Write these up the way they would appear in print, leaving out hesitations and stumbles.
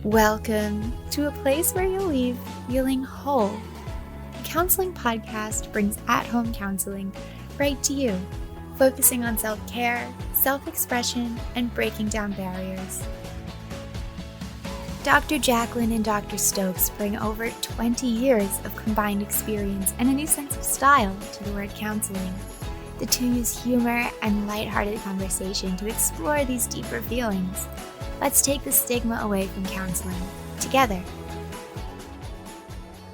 Welcome to a place where you'll leave feeling whole. The Counseling Podcast brings at-home counseling right to you, focusing on self-care, self-expression, and breaking down barriers. Dr. Jaclyn and Dr. Stokes bring over 20 years of combined experience and a new sense of style to the word counseling. The two use humor and lighthearted conversation to explore these deeper feelings. Let's take the stigma away from counseling together.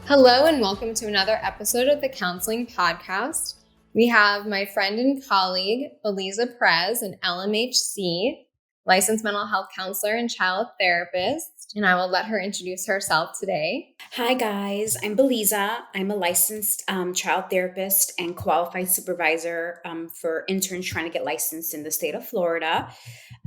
Hello and welcome to another episode of the Counseling Podcast. We have my friend and colleague, Beliza Perez, an LMHC, licensed mental health counselor and child therapist, and I will let her introduce herself today. Hi guys, I'm Beliza. I'm a licensed child therapist and qualified supervisor for interns trying to get licensed in the state of Florida.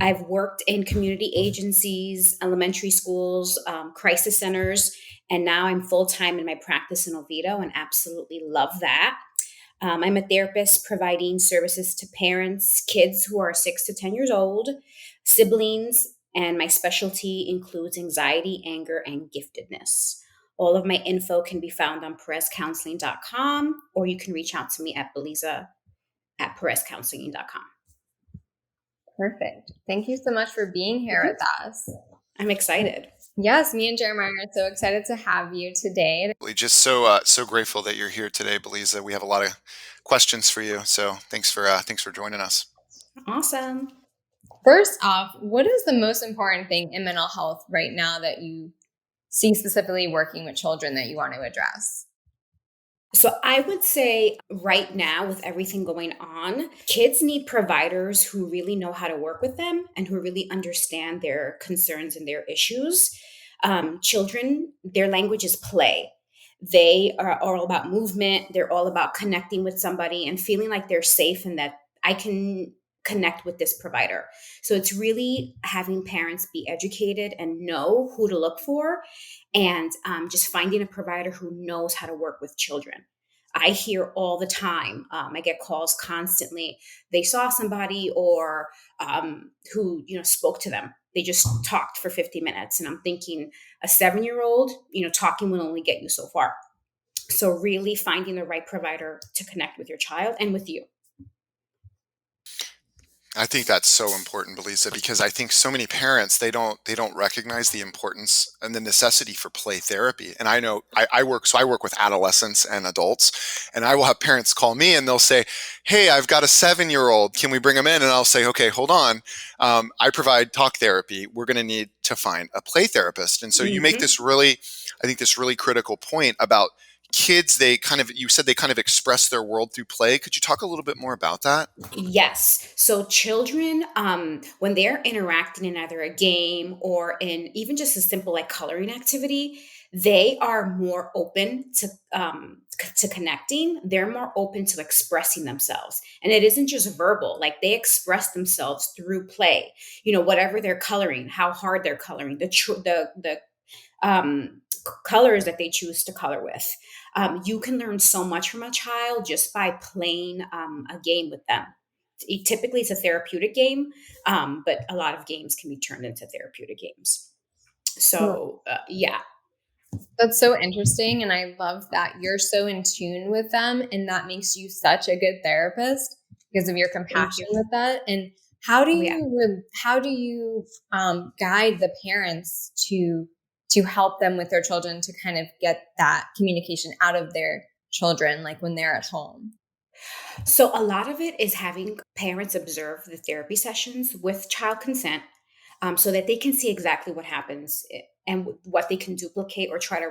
I've worked in community agencies, elementary schools, crisis centers, and now I'm full-time in my practice in Oviedo and absolutely love that. I'm a therapist providing services to parents, kids who are 6 to 10 years old, siblings, and my specialty includes anxiety, anger, and giftedness. All of my info can be found on perezcounseling.com, or you can reach out to me at Beliza at perezcounseling.com. Perfect. Thank you so much for being here with us. I'm excited. Yes, me and Jeremiah are so excited to have you today. Just so grateful that you're here today, Beliza. We have a lot of questions for you, so thanks for joining us. Awesome. First off, what is the most important thing in mental health right now that you see specifically working with children that you want to address? So I would say right now, with everything going on, kids need providers who really know how to work with them and who really understand their concerns and their issues. Children, their language is play. They are all about movement. They're all about connecting with somebody and feeling like they're safe and that I can connect with this provider. So it's really having parents be educated and know who to look for, and just finding a provider who knows how to work with children. I hear all the time, I get calls constantly. They saw somebody or who spoke to them. They just talked for 50 minutes. And I'm thinking a 7-year-old, talking will only get you so far. So really finding the right provider to connect with your child and with you. I think that's so important, Beliza, because I think so many parents, they don't recognize the importance and the necessity for play therapy. And I know I work with adolescents and adults, and I will have parents call me and they'll say, "Hey, I've got a 7-year-old. Can we bring him in?" And I'll say, "Okay, hold on. I provide talk therapy. We're going to need to find a play therapist." And so you make this really critical point about kids. You said they kind of express their world through play. Could you talk a little bit more about that? Yes. So children, when they're interacting in either a game or in even just a simple like coloring activity, they are more open to connecting. They're more open to expressing themselves. And it isn't just verbal, like they express themselves through play, whatever they're coloring, how hard they're coloring, the colors that they choose to color with. You can learn so much from a child just by playing a game with them. Typically, it's a therapeutic game, but a lot of games can be turned into therapeutic games. So, yeah. That's so interesting. And I love that you're so in tune with them. And that makes you such a good therapist because of your compassion with that. And how do you guide the parents to help them with their children to kind of get that communication out of their children, like when they're at home? So a lot of it is having parents observe the therapy sessions with child consent, so that they can see exactly what happens and what they can duplicate or try to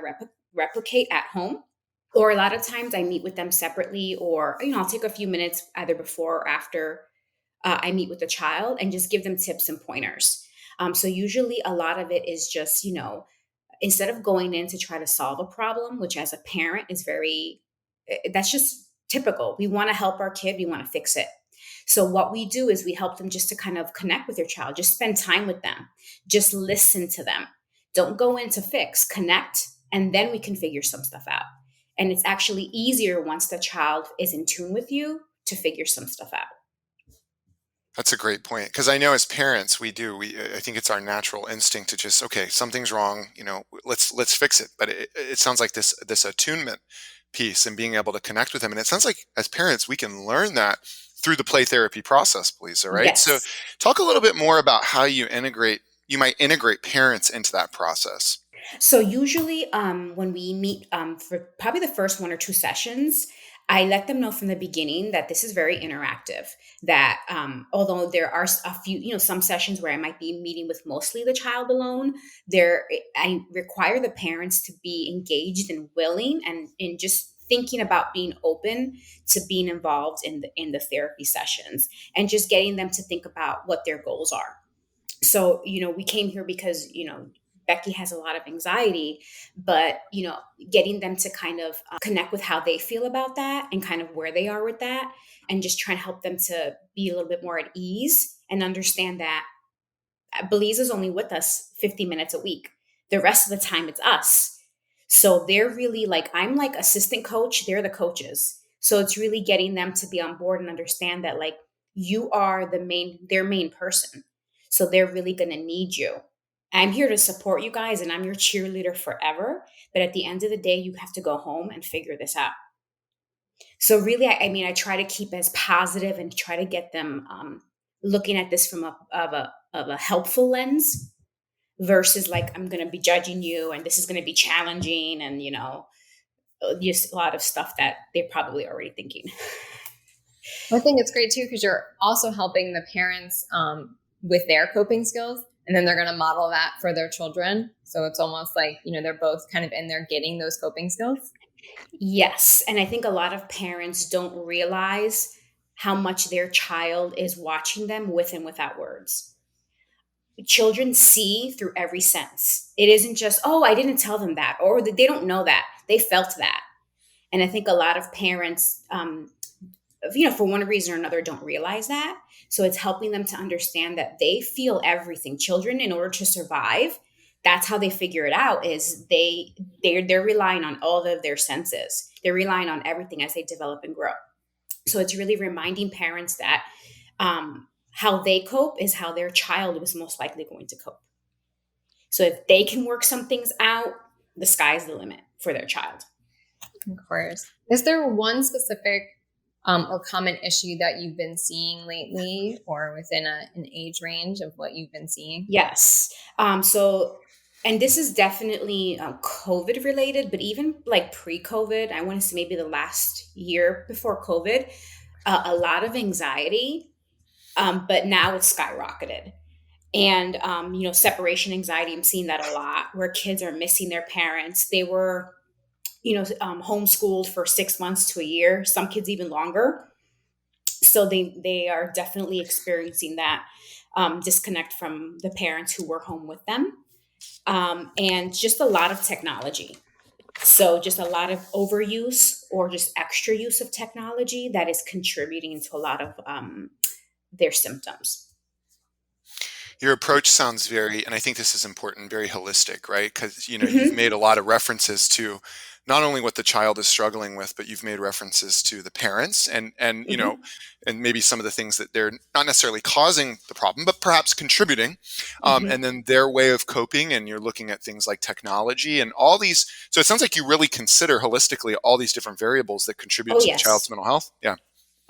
replicate at home. Or a lot of times I meet with them separately, or, I'll take a few minutes either before or after I meet with the child and just give them tips and pointers. So usually a lot of it is just, instead of going in to try to solve a problem, which as a parent is that's just typical. We want to help our kid. We want to fix it. So what we do is we help them just to kind of connect with your child, just spend time with them, just listen to them. Don't go in to fix, connect, and then we can figure some stuff out. And it's actually easier once the child is in tune with you to figure some stuff out. That's a great point, because I know as parents I think it's our natural instinct to just, okay, something's wrong, let's fix it. But it sounds like this attunement piece and being able to connect with them, and it sounds like as parents we can learn that through the play therapy process, Lisa, right? So Yes. talk a little bit more about how you might integrate parents into that process. So usually, when we meet for probably the first 1 or 2 sessions, I let them know from the beginning that this is very interactive. That although there are a few, some sessions where I might be meeting with mostly the child alone, I require the parents to be engaged and willing, and in just thinking about being open to being involved in the therapy sessions, and just getting them to think about what their goals are. So we came here because Becky has a lot of anxiety, but getting them to kind of connect with how they feel about that and kind of where they are with that, and just trying to help them to be a little bit more at ease and understand that Belize only with us 50 minutes a week. The rest of the time it's us. So they're really like, I'm like assistant coach, they're the coaches. So it's really getting them to be on board and understand that like you are their main person. So they're really going to need you. I'm here to support you guys and I'm your cheerleader forever. But at the end of the day, you have to go home and figure this out. So really, I mean, I try to keep as positive and try to get them looking at this from a helpful lens versus like I'm going to be judging you and this is going to be challenging and just a lot of stuff that they're probably already thinking. I think it's great too because you're also helping the parents with their coping skills, and then they're going to model that for their children. So it's almost like they're both kind of in there getting those coping skills. Yes, and I think a lot of parents don't realize how much their child is watching them with and without words. Children see through every sense. It isn't just, oh, I didn't tell them that, or they don't know that. They felt that. And I think a lot of parents, for one reason or another, don't realize that. So it's helping them to understand that they feel everything. Children, in order to survive, that's how they figure it out. Is they're relying on all of their senses. They're relying on everything as they develop and grow. So it's really reminding parents that how they cope is how their child was most likely going to cope. So if they can work some things out, the sky's the limit for their child. Of course. Is there one specific or common issue that you've been seeing lately or within an age range of what you've been seeing? Yes. And this is definitely COVID related, but even like pre-COVID, I want to say maybe the last year before COVID, a lot of anxiety, but now it's skyrocketed. And, separation anxiety, I'm seeing that a lot where kids are missing their parents. They were, homeschooled for 6 months to a year, some kids even longer. So they are definitely experiencing that disconnect from the parents who were home with them. And just a lot of technology. So just a lot of overuse or just extra use of technology that is contributing to a lot of their symptoms. Your approach sounds and I think this is important, very holistic, right? Because you've made a lot of references to not only what the child is struggling with, but you've made references to the parents and and maybe some of the things that they're not necessarily causing the problem, but perhaps contributing, and then their way of coping. And you're looking at things like technology and all these. So it sounds like you really consider holistically all these different variables that contribute to the child's mental health. Yeah.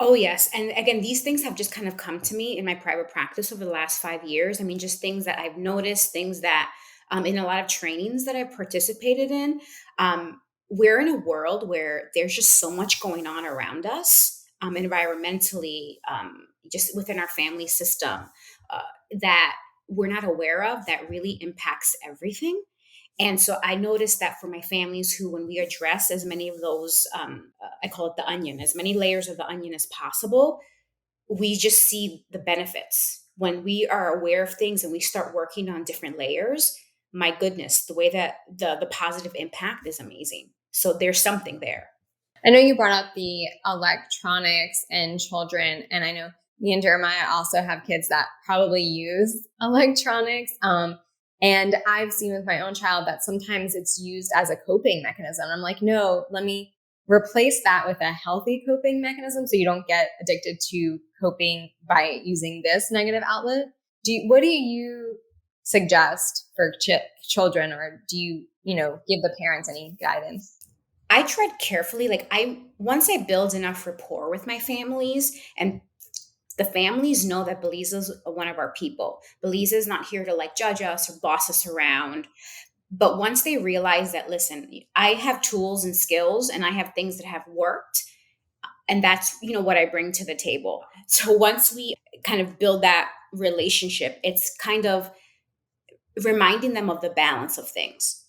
Oh, yes. And again, these things have just kind of come to me in my private practice over the last 5 years. I mean, just things that I've noticed, things that in a lot of trainings that I've participated in. We're in a world where there's just so much going on around us environmentally, just within our family system that we're not aware of that really impacts everything. And so I noticed that for my families who, when we address as many of those, I call it the onion, as many layers of the onion as possible, we just see the benefits. When we are aware of things and we start working on different layers, my goodness, the way that the positive impact is amazing. So there's something there. I know you brought up the electronics and children, and I know me and Jeremiah also have kids that probably use electronics. And I've seen with my own child that sometimes it's used as a coping mechanism. I'm like, no, let me replace that with a healthy coping mechanism so you don't get addicted to coping by using this negative outlet. What do you suggest for children, or do you give the parents any guidance? I tread carefully. Like once I build enough rapport with my families, and the families know that Beliza's one of our people. Beliza is not here to like judge us or boss us around. But once they realize that, listen, I have tools and skills and I have things that have worked, and that's, what I bring to the table. So once we kind of build that relationship, it's kind of reminding them of the balance of things.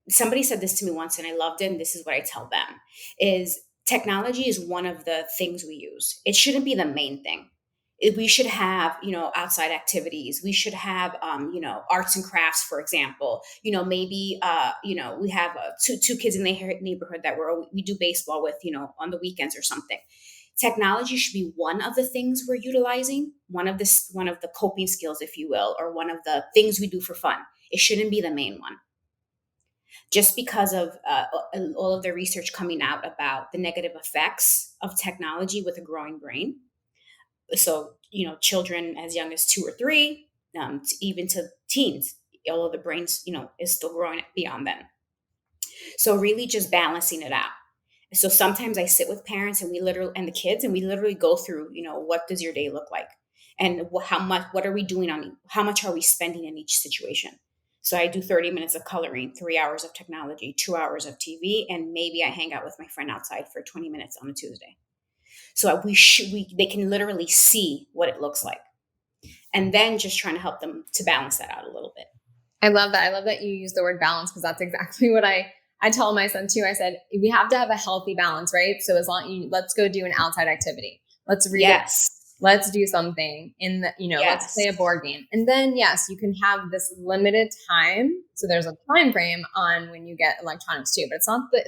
Somebody said this to me once and I loved it, and this is what I tell them, is technology is one of the things we use. It shouldn't be the main thing. We should have, outside activities. We should have, arts and crafts, for example. Maybe, we have two kids in the neighborhood that we do baseball with, on the weekends or something. Technology should be one of the things we're utilizing, one of the coping skills, if you will, or one of the things we do for fun. It shouldn't be the main one. Just because of all of the research coming out about the negative effects of technology with a growing brain. So, children as young as 2 or 3, even to teens, all of the brains, is still growing beyond then. So really just balancing it out. So sometimes I sit with parents and the kids, and we literally go through, what does your day look like? And what are we doing how much are we spending in each situation? So I do 30 minutes of coloring, 3 hours of technology, 2 hours of TV, and maybe I hang out with my friend outside for 20 minutes on a Tuesday. So they can literally see what it looks like. And then just trying to help them to balance that out a little bit. I love that. I love that you use the word balance, because that's exactly what I tell my son too. I said, we have to have a healthy balance, right? So let's go do an outside activity. Let's read. Yes. Let's do something let's play a board game. And then, yes, you can have this limited time. So there's a time frame on when you get electronics too, but it's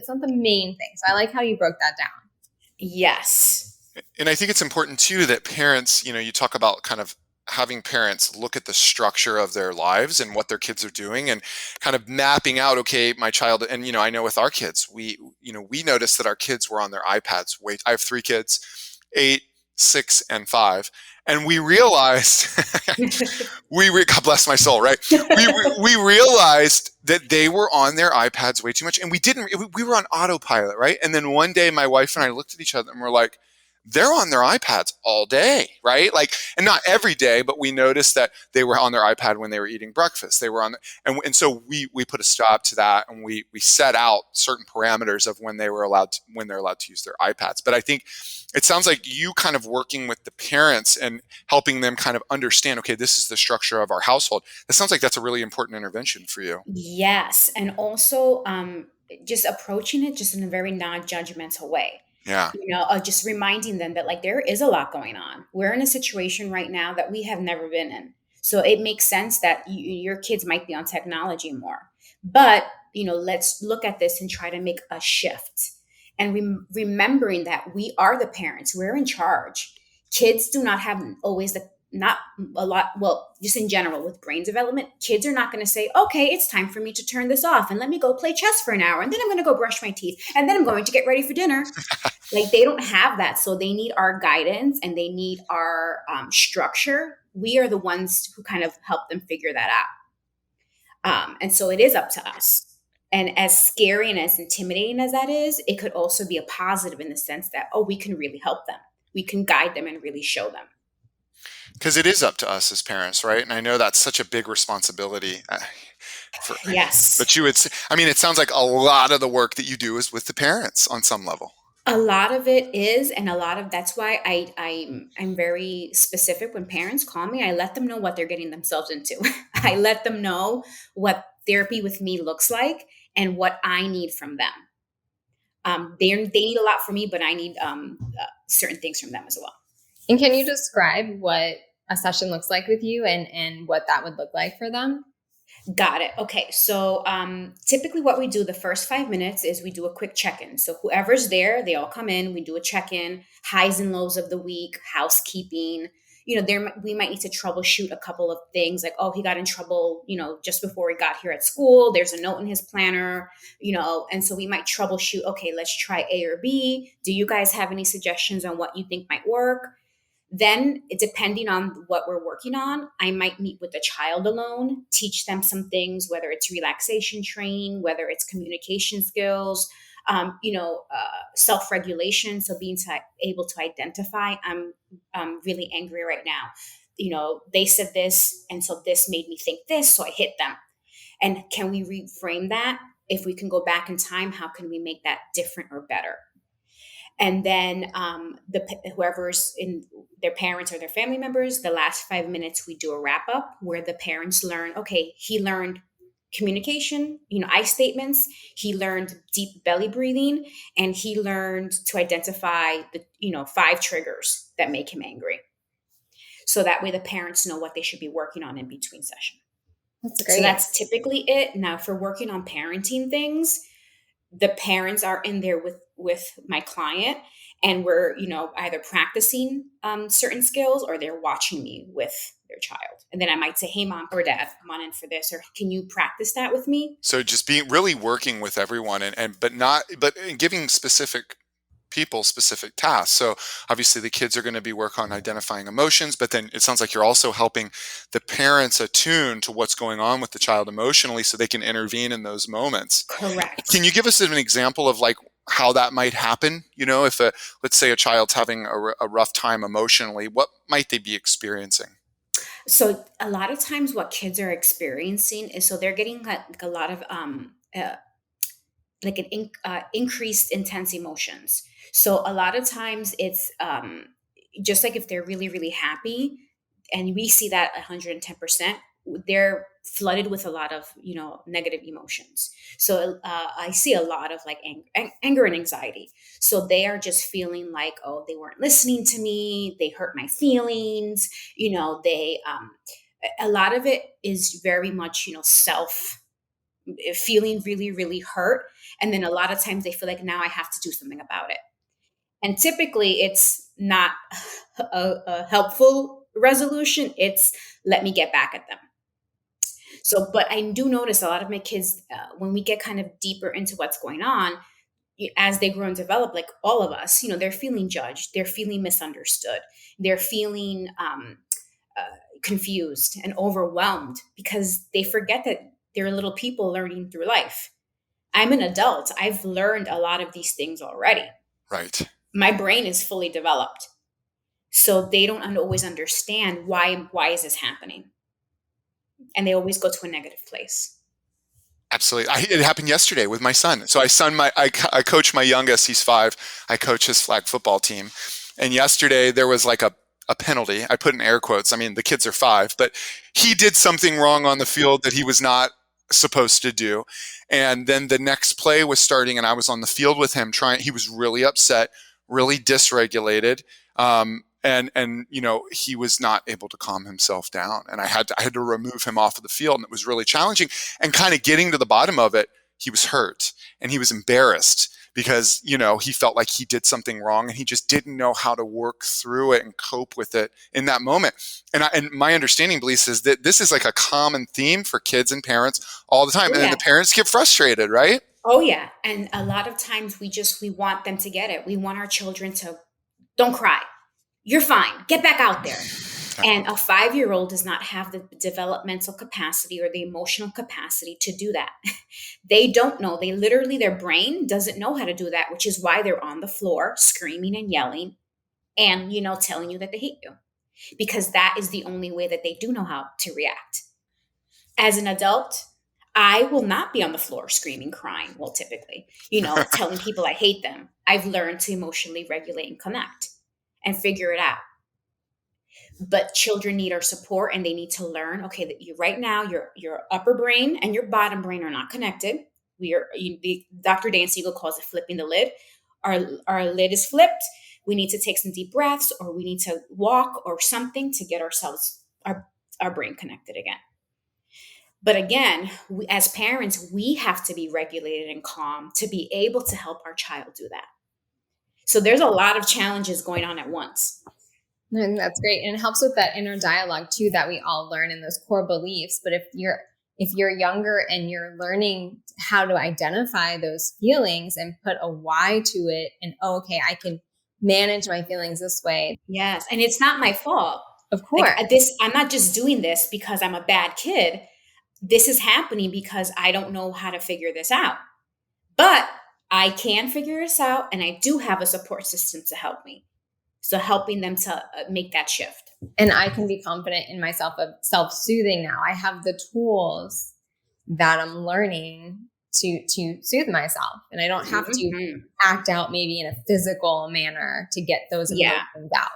not the main thing. So I like how you broke that down. Yes. And I think it's important too that parents, you talk about kind of having parents look at the structure of their lives and what their kids are doing and kind of mapping out, okay, my child, and, I know with our kids, we noticed that our kids were on their iPads. I have 3 kids, 8, 6, and 5. And we realized, God bless my soul, right? We realized that they were on their iPads way too much. And we were on autopilot, right? And then one day my wife and I looked at each other and we're like, they're on their iPads all day, right? Like, and not every day, but we noticed that they were on their iPad when they were eating breakfast. They were and so we put a stop to that, and we set out certain parameters of when they're allowed to use their iPads. But I think it sounds like you kind of working with the parents and helping them kind of understand, okay, this is the structure of our household. It sounds like that's a really important intervention for you. Yes, and also just approaching it just in a very non-judgmental way. Yeah. Just reminding them that like there is a lot going on. We're in a situation right now that we have never been in. So it makes sense that your kids might be on technology more. But, let's look at this and try to make a shift. And remembering that we are the parents, we're in charge. Kids do not have always just in general with brain development, kids are not going to say, okay, it's time for me to turn this off and let me go play chess for an hour. And then I'm going to go brush my teeth. And then I'm going to get ready for dinner. Like they don't have that. So they need our guidance and they need our structure. We are the ones who kind of help them figure that out. And so it is up to us. And as scary and as intimidating as that is, it could also be a positive in the sense that, we can really help them. We can guide them and really show them. Because it is up to us as parents, right? And I know that's such a big responsibility. Yes. But it sounds like a lot of the work that you do is with the parents on some level. A lot of it is, and that's why I'm very specific when parents call me. I let them know what they're getting themselves into. I let them know what therapy with me looks like and what I need from them. They need a lot from me, but I need certain things from them as well. And can you describe what a session looks like with you and what that would look like for them? Got it. Okay. So typically what we do the first 5 minutes is we do a quick check-in. So whoever's there, they all come in, we do a check-in, highs and lows of the week, housekeeping, we might need to troubleshoot a couple of things like, oh, he got in trouble, just before he got here at school. There's a note in his planner, and so we might troubleshoot, okay, let's try A or B. Do you guys have any suggestions on what you think might work? Then, depending on what we're working on, I might meet with the child alone, teach them some things, whether it's relaxation training, whether it's communication skills, self-regulation. So being able to identify, I'm really angry right now. They said this, and so this made me think this, so I hit them. And can we reframe that? If we can go back in time, how can we make that different or better? And then whoever's in their parents or their family members, the last 5 minutes, we do a wrap up where the parents learn, okay, he learned communication, I statements, he learned deep belly breathing, and he learned to identify the, 5 triggers that make him angry. So that way the parents know what they should be working on in between session. That's great. So that's typically it. Now for working on parenting things, the parents are in there with my client, and we're, either practicing certain skills, or they're watching me with their child. And then I might say, hey, mom or dad, come on in for this, or can you practice that with me? So just really working with everyone but giving specific people specific tasks. So obviously the kids are going to be work on identifying emotions, but then it sounds like you're also helping the parents attune to what's going on with the child emotionally so they can intervene in those moments. Correct. Can you give us an example of like how that might happen? If let's say a child's having a rough time emotionally, what might they be experiencing? So a lot of times what kids are experiencing is, so they're getting like a lot of increased intense emotions. So a lot of times it's just like if they're really, really happy, and we see that 110%, they're flooded with a lot of, negative emotions. So I see a lot of like anger and anxiety. So they are just feeling like, oh, they weren't listening to me. They hurt my feelings. They, a lot of it is very much, self feeling really, really hurt. And then a lot of times they feel like now I have to do something about it. And typically it's not a helpful resolution. It's let me get back at them. So, but I do notice a lot of my kids, when we get kind of deeper into what's going on, as they grow and develop, like all of us, they're feeling judged, they're feeling misunderstood, they're feeling confused and overwhelmed because they forget that they're little people learning through life. I'm an adult. I've learned a lot of these things already. Right. My brain is fully developed. So they don't always understand why is this happening? And they always go to a negative place. Absolutely. It happened yesterday with my son. So I coach my youngest, he's 5. I coach his flag football team. And yesterday there was like a penalty. I put in air quotes. I mean, the kids are 5, but he did something wrong on the field that he was not supposed to do. And then the next play was starting and I was on the field with him he was really upset, really dysregulated. And he was not able to calm himself down, and I had to remove him off of the field, and it was really challenging. And kind of getting to the bottom of it, he was hurt and he was embarrassed because he felt like he did something wrong, and he just didn't know how to work through it and cope with it in that moment. And my understanding, Beliza, is that this is like a common theme for kids and parents all the time, and then the parents get frustrated, right? Oh yeah, and a lot of times we want them to get it. We want our children to don't cry. You're fine. Get back out there. And a 5-year-old does not have the developmental capacity or the emotional capacity to do that. They don't know. Their brain doesn't know how to do that, which is why they're on the floor screaming and yelling and, telling you that they hate you, because that is the only way that they do know how to react. As an adult, I will not be on the floor screaming, crying. Well, typically, telling people I hate them. I've learned to emotionally regulate and connect and figure it out. But children need our support, and they need to learn, okay, that right now your upper brain and your bottom brain are not connected. Dr. Dan Siegel calls it flipping the lid. Our lid is flipped. We need to take some deep breaths, or we need to walk or something to get our brain connected again. But again, as parents, we have to be regulated and calm to be able to help our child do that. So there's a lot of challenges going on at once. And that's great. And it helps with that inner dialogue too, that we all learn in those core beliefs. But if you're younger and you're learning how to identify those feelings and put a why to it, and okay, I can manage my feelings this way. Yes. And it's not my fault. Of course. Like I'm not just doing this because I'm a bad kid. This is happening because I don't know how to figure this out. But I can figure this out, and I do have a support system to help me. So helping them to make that shift. And I can be confident in myself of self-soothing now. I have the tools that I'm learning to soothe myself. And I don't have to act out maybe in a physical manner to get those emotions out.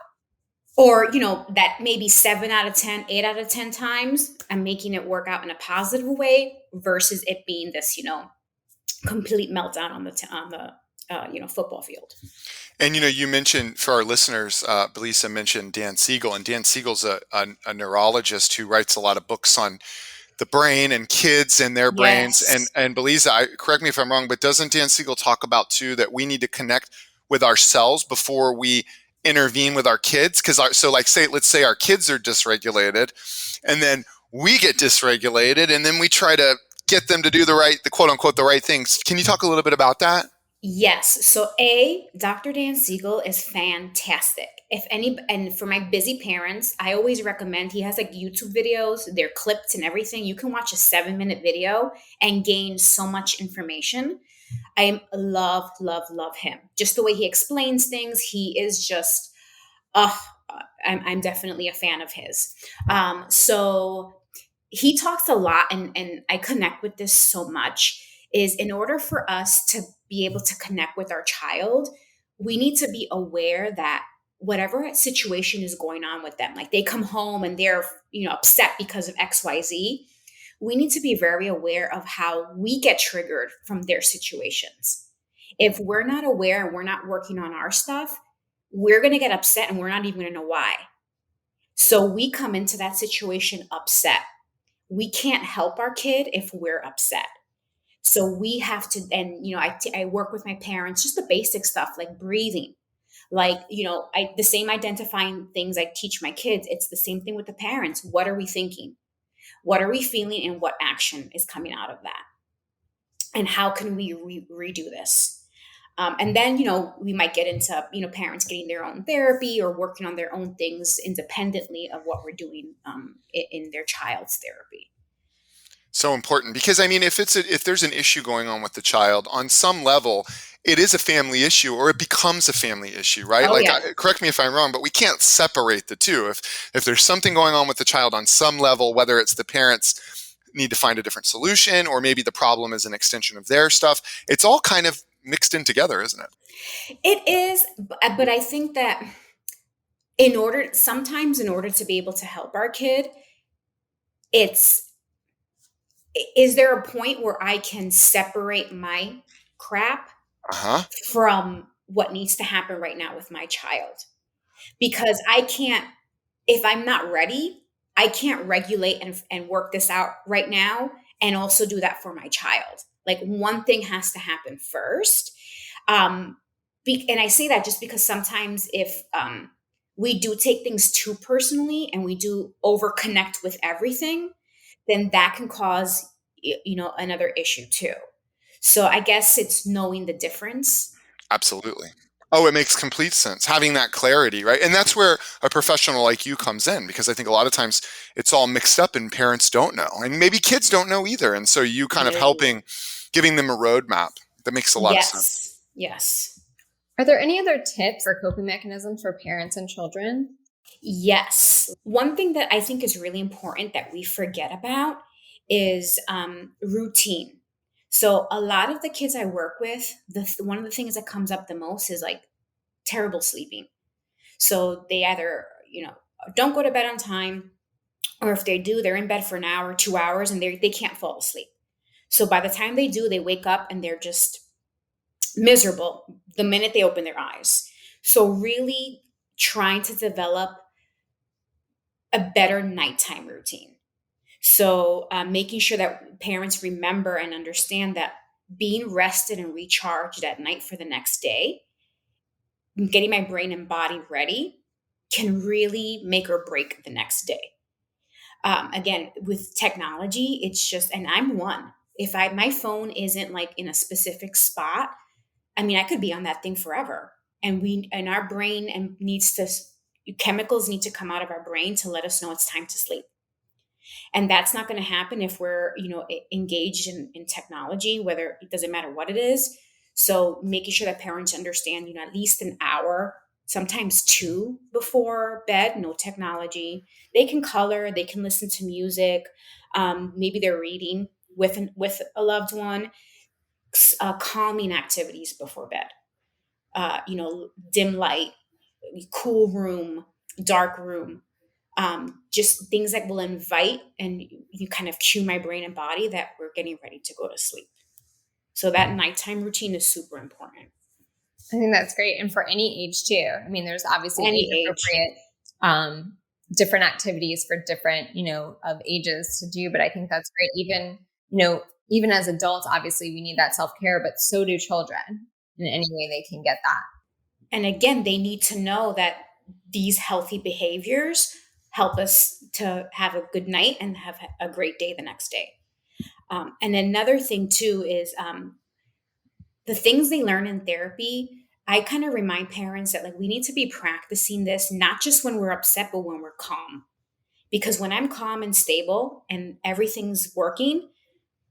Or, that maybe 7 out of 10, 8 out of 10 times, I'm making it work out in a positive way versus it being this, complete meltdown on the football field. And, you mentioned, for our listeners, Beliza mentioned Dan Siegel, and Dan Siegel's a neurologist who writes a lot of books on the brain and kids and their brains. And Beliza, correct me if I'm wrong, but doesn't Dan Siegel talk about too that we need to connect with ourselves before we intervene with our kids? Because let's say our kids are dysregulated, and then we get dysregulated, and then we try to get them to do the quote unquote the right things. Can you talk a little bit about that? Yes. So Dr. Dan Siegel is fantastic. And for my busy parents, I always recommend, he has like YouTube videos, they're clipped and everything. You can watch a 7-minute video and gain so much information. I love him. Just the way he explains things. He is just, I'm definitely a fan of his. So he talks a lot, and I connect with this so much, is in order for us to be able to connect with our child, we need to be aware that whatever situation is going on with them, like they come home and they're, upset because of XYZ, we need to be very aware of how we get triggered from their situations. If we're not aware and we're not working on our stuff, we're going to get upset and we're not even going to know why. So we come into that situation upset. We can't help our kid if we're upset. So we have to, and, I work with my parents, just the basic stuff like breathing, like, the same identifying things I teach my kids. It's the same thing with the parents. What are we thinking? What are we feeling? And what action is coming out of that? And how can we redo this? And then, we might get into, parents getting their own therapy or working on their own things independently of what we're doing in their child's therapy. So important, because if there's an issue going on with the child on some level, it is a family issue, or it becomes a family issue, right? Correct me if I'm wrong, but we can't separate the two. If there's something going on with the child on some level, whether it's the parents need to find a different solution, or maybe the problem is an extension of their stuff, it's all kind of mixed in together, isn't it? It is, but I think that sometimes in order to be able to help our kid, is there a point where I can separate my crap from what needs to happen right now with my child? Because I can't, if I'm not ready, I can't regulate and work this out right now and also do that for my child. Like, one thing has to happen first. And I say that just because sometimes if we do take things too personally and we do over connect with everything, then that can cause, another issue too. So I guess it's knowing the difference. Absolutely. Oh, it makes complete sense. Having that clarity, right? And that's where a professional like you comes in, because I think a lot of times it's all mixed up and parents don't know. And maybe kids don't know either. And so you kind of giving them a roadmap. That makes a lot of sense. Yes. Are there any other tips or coping mechanisms for parents and children? Yes. One thing that I think is really important that we forget about is routine. So a lot of the kids I work with, one of the things that comes up the most is like terrible sleeping. So they either, don't go to bed on time, or if they do, they're in bed for an hour, 2 hours, and they can't fall asleep. So by the time they do, they wake up and they're just miserable the minute they open their eyes. So really trying to develop a better nighttime routine. So making sure that parents remember and understand that being rested and recharged at night for the next day, getting my brain and body ready can really make or break the next day. Again, with technology, it's just, and I'm one. If my phone isn't like in a specific spot, I mean, I could be on that thing forever. And our brain and chemicals need to come out of our brain to let us know it's time to sleep. And that's not going to happen if we're, engaged in technology, whether it doesn't matter what it is. So making sure that parents understand, at least an hour, sometimes two before bed, no technology. They can color, they can listen to music. Maybe they're reading with a loved one, calming activities before bed. Dim light, cool room, dark room. Just things that will invite and you kind of cue my brain and body that we're getting ready to go to sleep. So that nighttime routine is super important. I think that's great. And for any age too. I mean, there's obviously age-appropriate different activities for different, of ages to do. But I think that's great. Even as adults, obviously we need that self-care, but so do children in any way they can get that. And again, they need to know that these healthy behaviors help us to have a good night and have a great day the next day. And another thing too is the things they learn in therapy. I kind of remind parents that we need to be practicing this, not just when we're upset, but when we're calm. Because when I'm calm and stable and everything's working,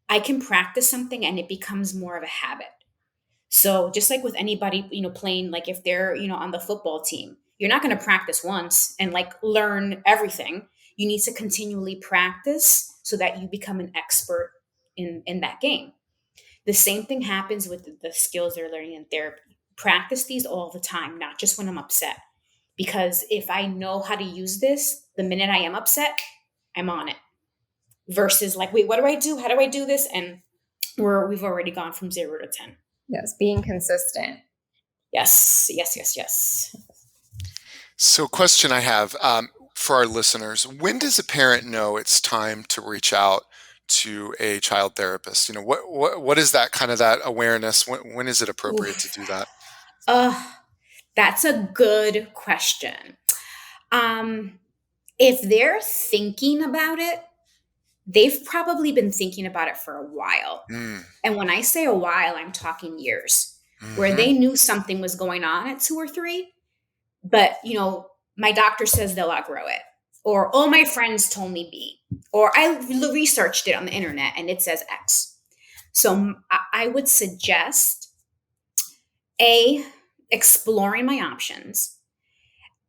I can practice something and it becomes more of a habit. So just like with anybody, playing, if they're, on the football team, you're not going to practice once and learn everything. You need to continually practice so that you become an expert in that game. The same thing happens with the skills they're learning in therapy. Practice these all the time, not just when I'm upset. Because if I know how to use this, the minute I am upset, I'm on it. Versus wait, what do I do? How do I do this? And we've already gone from 0 to 10. Yes, being consistent. Yes. So question I have for our listeners, when does a parent know it's time to reach out to a child therapist? What is that kind of that awareness? When is it appropriate to do that? That's a good question. If they're thinking about it, they've probably been thinking about it for a while. And when I say a while, I'm talking years, where they knew something was going on at 2 or 3, but my doctor says they'll outgrow it, or all my friends told me B, or I researched it on the internet and it says X. So I would suggest exploring my options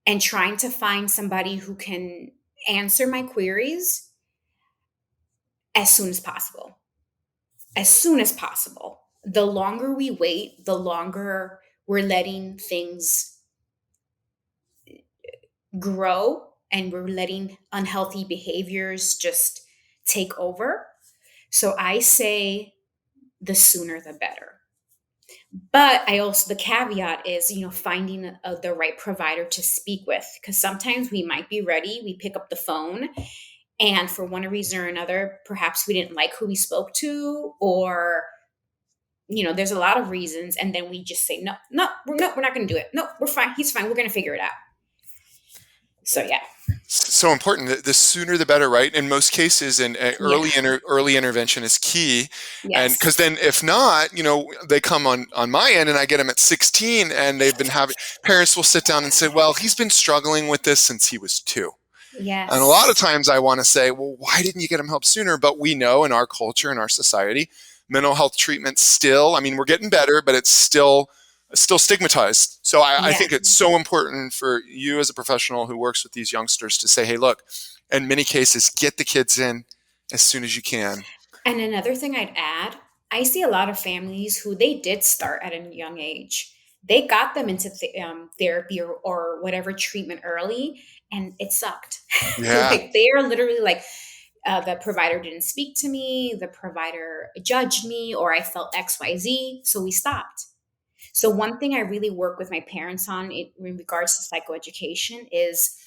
and trying to find somebody who can answer my queries as soon as possible. As soon as possible. The longer we wait, the longer we're letting things grow and we're letting unhealthy behaviors just take over. So I say the sooner the better. But the caveat is, finding the right provider to speak with, because sometimes we might be ready. We pick up the phone and for one reason or another, perhaps we didn't like who we spoke to, or, there's a lot of reasons. And then we just say, no, we're not going to do it. No, we're fine. He's fine. We're going to figure it out. So, yeah. So important. The sooner the better, right? In most cases, early intervention is key. Yes. And because then if not, they come on my end and I get them at 16 and they've been parents will sit down and say, well, he's been struggling with this since he was 2. Yes. And a lot of times I want to say, well, why didn't you get him help sooner? But we know in our culture, in our society, mental health treatment still, we're getting better, but it's still stigmatized. So I think it's so important for you as a professional who works with these youngsters to say, hey, look, in many cases, get the kids in as soon as you can. And another thing I'd add, I see a lot of families who they did start at a young age. They got them into therapy or whatever treatment early, and it sucked. Yeah. They are literally the provider didn't speak to me, the provider judged me, or I felt XYZ, so we stopped. So one thing I really work with my parents on in regards to psychoeducation is,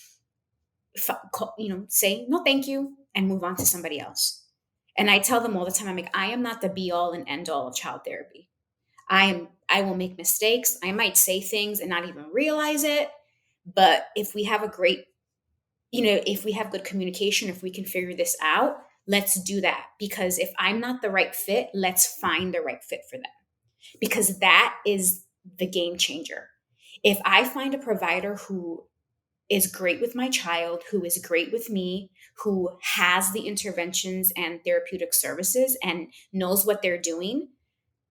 say, no, thank you, and move on to somebody else. And I tell them all the time, I am not the be all and end all of child therapy. I will make mistakes. I might say things and not even realize it, But if we have if we have good communication, if we can figure this out, let's do that. Because if I'm not the right fit, let's find the right fit for them. Because that is the game changer. If I find a provider who is great with my child, who is great with me, who has the interventions and therapeutic services and knows what they're doing,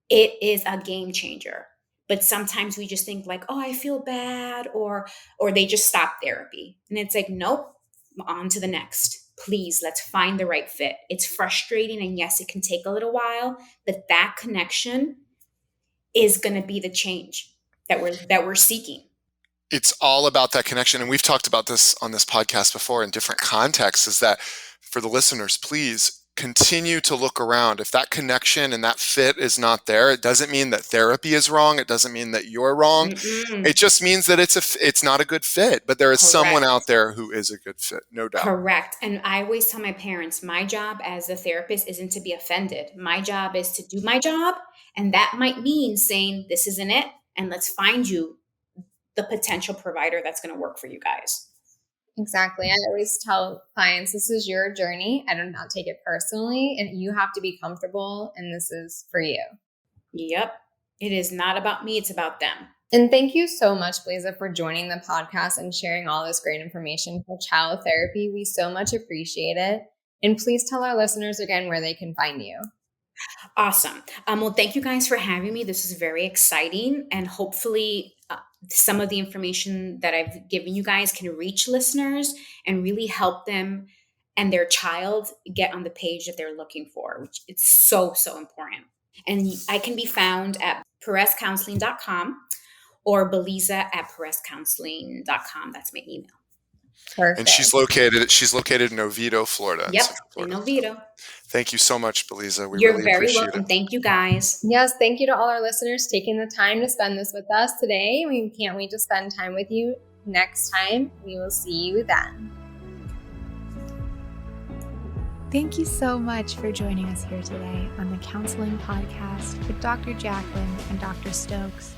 it is a game changer. But sometimes we just think like, oh, I feel bad, or they just stop therapy. And it's like, nope, on to the next. Please, let's find the right fit. It's frustrating, and yes, it can take a little while, but that connection is going to be the change that we're seeking. It's all about that connection. And we've talked about this on this podcast before in different contexts, is that for the listeners, please continue to look around. If that connection and that fit is not there, it doesn't mean that therapy is wrong. It doesn't mean that you're wrong. Mm-mm. It just means that it's not a good fit, but there is Correct. someone out there who is a good fit, no doubt. Correct. And I always tell my parents, my job as a therapist isn't to be offended. My job is to do my job. And that might mean saying, this isn't it. And let's find you the potential provider that's going to work for you guys. Exactly. I always tell clients, this is your journey. I do not take it personally, and you have to be comfortable, and this is for you. Yep. It is not about me. It's about them. And thank you so much, Beliza, for joining the podcast and sharing all this great information for child therapy. We so much appreciate it. And please tell our listeners again where they can find you. Awesome. Well, thank you guys for having me. This is very exciting, and hopefully some of the information that I've given you guys can reach listeners and really help them and their child get on the page that they're looking for, which it's so, so important. And I can be found at perezcounseling.com or beliza@perezcounseling.com. That's my email. Perfect. And she's located in Oviedo, Florida. Yep, Florida. in Oviedo. Thank you so much, Beliza. You're really very appreciate welcome. it. Thank you, guys. Yes, thank you to all our listeners taking the time to spend this with us today. We can't wait to spend time with you next time. We will see you then. Thank you so much for joining us here today on the Counseling Podcast with Dr. Jaclyn and Dr. Stokes.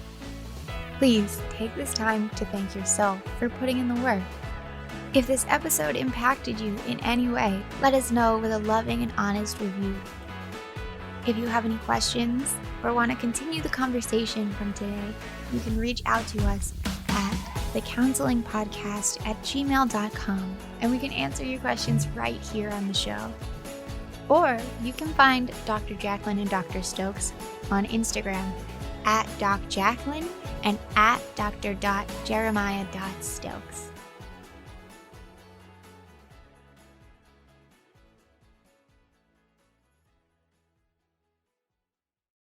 Please take this time to thank yourself for putting in the work. If this episode impacted you in any way, let us know with a loving and honest review. If you have any questions or want to continue the conversation from today, you can reach out to us at thecounselingpodcast@gmail.com, and we can answer your questions right here on the show. Or you can find Dr. Jaclyn and Dr. Stokes on Instagram at DocJaclyn and at Dr.Jeremiah.Stokes.